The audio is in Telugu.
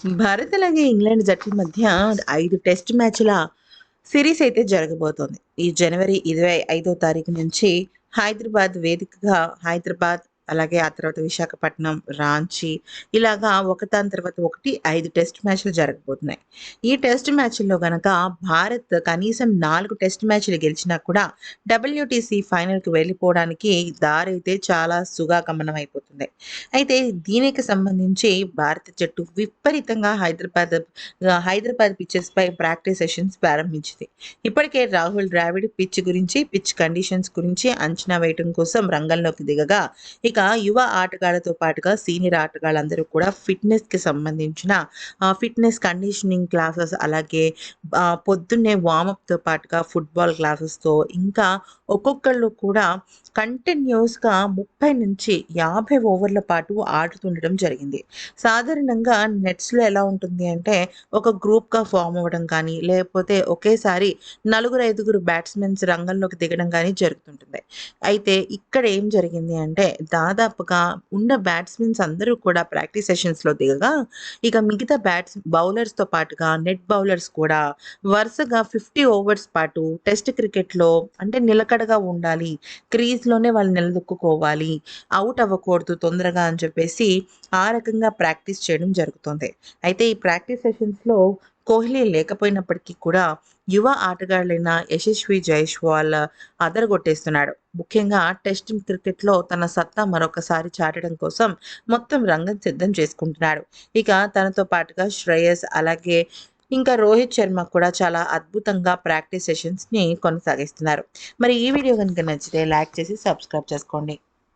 భారత్ అలాగే ఇంగ్లాండ్ జట్ల మధ్య 5 టెస్ట్ మ్యాచ్‌ల సిరీస్ అయితే జరగబోతోంది. ఈ జనవరి 25వ తారీఖు నుంచి హైదరాబాద్ వేదికగా హైదరాబాద్, అలాగే ఆ తర్వాత విశాఖపట్నం, రాంచీ ఇలాగా ఒకదాని తర్వాత ఒకటి 5 టెస్ట్ మ్యాచ్‌లు జరగబోతున్నాయి. ఈ టెస్ట్ మ్యాచ్‌ల్లో గనక భారత్ కనీసం 4 టెస్ట్ మ్యాచ్‌లు గెలిచినా కూడా డబ్ల్యూటీసీ ఫైనల్‌కి వెళ్ళిపోవడానికి దారైతే చాలా సుగాగమనం అయిపోతుంది. అయితే దీనికి సంబంధించి భారత జట్టు విపరీతంగా హైదరాబాద్ పిచెస్‌పై ప్రాక్టీస్ సెషన్స్ ప్రారంభించింది. ఇప్పటికే రాహుల్ ద్రావిడ్ పిచ్ గురించి, పిచ్ కండిషన్స్ గురించి అంచనా వేయటం కోసం రంగంలోకి దిగగా, ఇక యువ ఆటగాళ్లతో పాటుగా సీనియర్ ఆటగాళ్ళందరూ కూడా ఫిట్‌నెస్‌కి సంబంధించిన ఫిట్‌నెస్ కండిషనింగ్ క్లాసెస్ అలాగే పొద్దున్నే వార్మప్‌తో పాటుగా ఫుట్‌బాల్ క్లాసెస్‌తో ఇంకా ఒక్కొక్కళ్ళు కూడా కంటిన్యూయస్‌గా 30-50 ఓవర్ల పాటు ఆడుతుండడం జరిగింది. సాధారణంగా నెట్స్‌లో ఎలా ఉంటుంది అంటే, ఒక గ్రూప్‌గా ఫార్మ్ అవ్వడం కానీ, లేకపోతే ఒకేసారి నలుగురు, ఐదుగురు బ్యాట్స్‌మెన్స్ రంగంలోకి దిగడం గానీ జరుగుతుంటుంది. అయితే ఇక్కడ ఏం జరిగింది అంటే, దాదాపుగా ఉన్న బ్యాట్స్‌మెన్స్ అందరూ కూడా ప్రాక్టీస్ సెషన్స్‌లో దిగగా, ఇక మిగతా బౌలర్స్‌తో పాటుగా నెట్ బౌలర్స్ కూడా వరుసగా 50 ఓవర్స్ పాటు టెస్ట్ క్రికెట్‌లో అంటే నిలకడగా ఉండాలి. క్రీజ్‌లోనే వాళ్ళు నిలదొక్కుకోవాలి. ఔట్ అవ్వకూడదు తొందరగా అని చెప్పేసి ఆ రకంగా ప్రాక్టీస్ చేయడం జరుగుతుంది. అయితే ఈ ప్రాక్టీస్ సెషన్స్‌లో కోహ్లీ లేకపోయినప్పటికీ కూడా యువ ఆటగాళ్ళైన యశస్వి జైస్వాల్ అదరగొట్టేస్తున్నాడు. ముఖ్యంగా టెస్ట్ క్రికెట్‌లో తన సత్తా మరొకసారి చాటడం కోసం మొత్తం రంగం సిద్ధం చేసుకుంటున్నాడు. ఇక తనతో పాటుగా శ్రేయస్ అలాగే ఇంకా రోహిత్ శర్మ కూడా చాలా అద్భుతంగా ప్రాక్టీస్ సెషన్స్‌ని కొనసాగిస్తున్నారు. మరి ఈ వీడియో గనుక నచ్చితే లైక్ చేసి సబ్స్క్రైబ్ చేసుకోండి.